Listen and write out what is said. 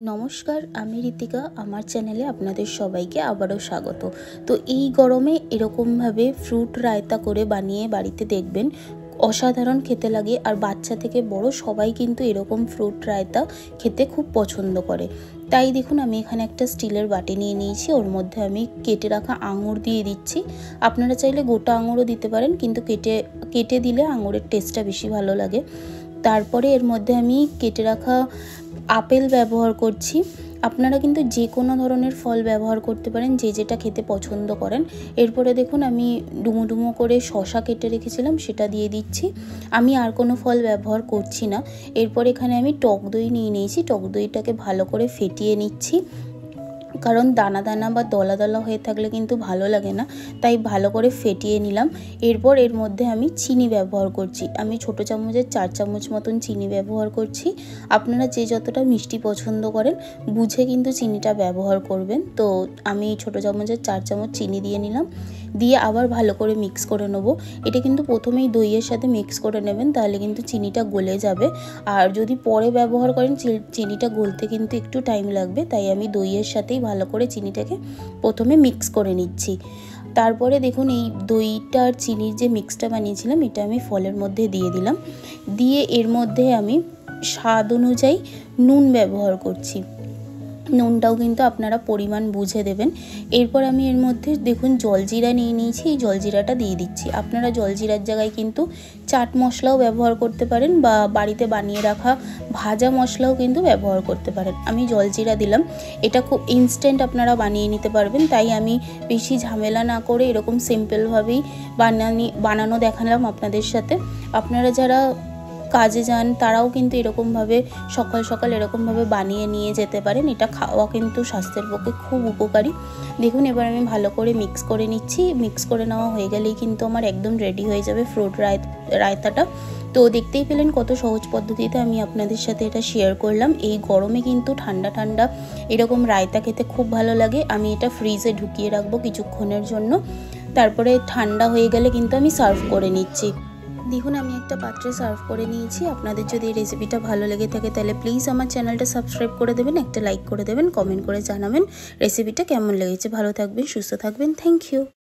নমস্কার, আমি ঋতিকা। আমার চ্যানেলে আপনাদের সবাইকে আবারও স্বাগত। তো এই গরমে এরকমভাবে ফ্রুট রায়তা করে বানিয়ে বাড়িতে দেখবেন, অসাধারণ খেতে লাগে। আর বাচ্চা থেকে বড় সবাই কিন্তু এরকম ফ্রুট রায়তা খেতে খুব পছন্দ করে। তাই দেখুন, আমি এখানে একটা স্টিলের বাটি নিয়ে নিয়েছি, ওর মধ্যে আমি কেটে রাখা আঙুর দিয়ে দিচ্ছি। আপনারা চাইলে গোটা আঙুরও দিতে পারেন, কিন্তু কেটে দিলে আঙুরের টেস্টটা বেশি ভালো লাগে। তারপরে এর মধ্যে আমি কেটে রাখা আপেল ব্যবহার করছি। আপনারা কিন্তু যে কোনো ধরনের ফল ব্যবহার করতে পারেন, যে যেটা খেতে পছন্দ করেন। এরপরে দেখুন, আমি ডুমো ডুমো করে শসা কেটে রেখেছিলাম, সেটা দিয়ে দিচ্ছি। আমি আর কোনো ফল ব্যবহার করছি না। এরপর এখানে আমি টক দই নিয়ে নিয়েছি, টক দইটাকে ভালো করে ফেটিয়ে নিচ্ছি, কারণ দানা দানা বা দলা দলা হয়ে থাকলে কিন্তু ভালো লাগে না, তাই ভালো করে ফেটিয়ে নিলাম। এরপর এর মধ্যে আমি চিনি ব্যবহার করছি। আমি ছোটো চামচের 4 চামচ মতন চিনি ব্যবহার করছি। আপনারা যে যতটা মিষ্টি পছন্দ করেন বুঝে কিন্তু চিনিটা ব্যবহার করবেন। তো আমি ছোটো চামচের 4 চামচ চিনি দিয়ে নিলাম, দিয়ে আবার ভালো করে মিক্স করে নেবো। এটা কিন্তু প্রথমেই দইয়ের সাথে মিক্স করে নেবেন, তাহলে কিন্তু চিনিটা গলে যাবে। আর যদি পরে ব্যবহার করেন, চিনিটা গলতে কিন্তু একটু টাইম লাগবে। তাই আমি দইয়ের সাথেই ভালো করে চিনিটাকে প্রথমে মিক্স করে নিচ্ছি। তারপরে দেখুন, এই দইটা আর চিনির যে মিক্সটা বানিয়েছিলাম, এটা আমি ফলের মধ্যে দিয়ে দিলাম। দিয়ে এর মধ্যে আমি স্বাদ অনুযায়ী নুন ব্যবহার করছি। নুনটাও কিন্তু আপনারা পরিমাণ বুঝে দেবেন। এরপর আমি এর মধ্যে দেখুন জলজিরা নিয়ে নিয়েছি, এই জলজিরাটা দিয়ে দিচ্ছি। আপনারা জলজিরার জায়গায় কিন্তু চাট মশলাও ব্যবহার করতে পারেন, বা বাড়িতে বানিয়ে রাখা ভাজা মশলাও কিন্তু ব্যবহার করতে পারেন। আমি জলজিরা দিলাম, এটা খুব ইনস্ট্যান্ট আপনারা বানিয়ে নিতে পারবেন। তাই আমি বেশি ঝামেলা না করে এরকম সিম্পলভাবেই বানানো দেখালাম আপনাদের সাথে। আপনারা যারা কাজে যান তারাও কিন্তু এরকমভাবে সকাল সকাল এরকমভাবে বানিয়ে নিয়ে যেতে পারেন। এটা খাওয়া কিন্তু স্বাস্থ্যের পক্ষে খুব উপকারী। দেখুন, এবার আমি ভালো করে মিক্স করে নিচ্ছি। মিক্স করে নেওয়া হয়ে গেলেই কিন্তু আমার একদম রেডি হয়ে যাবে ফ্রুট রায়তাটা। তো দেখতেই পেলেন কত সহজ পদ্ধতিতে আমি আপনাদের সাথে এটা শেয়ার করলাম। এই গরমে কিন্তু ঠান্ডা ঠান্ডা এরকম রায়তা খেতে খুব ভালো লাগে। আমি এটা ফ্রিজে ঢুকিয়ে রাখবো কিছুক্ষণের জন্য, তারপরে ঠান্ডা হয়ে গেলে কিন্তু আমি সার্ভ করে নিচ্ছি। দেখুন, আমি একটা পাত্রে সার্ভ করে নিয়েছি। আপনাদের যদি এই রেসিপিটা ভালো লেগে থাকে তাহলে প্লিজ আমার চ্যানেলটা সাবস্ক্রাইব করে দেবেন, একটা লাইক করে দেবেন, কমেন্ট করে জানাবেন রেসিপিটা কেমন লেগেছে। ভালো থাকবেন, সুস্থ থাকবেন। Thank you.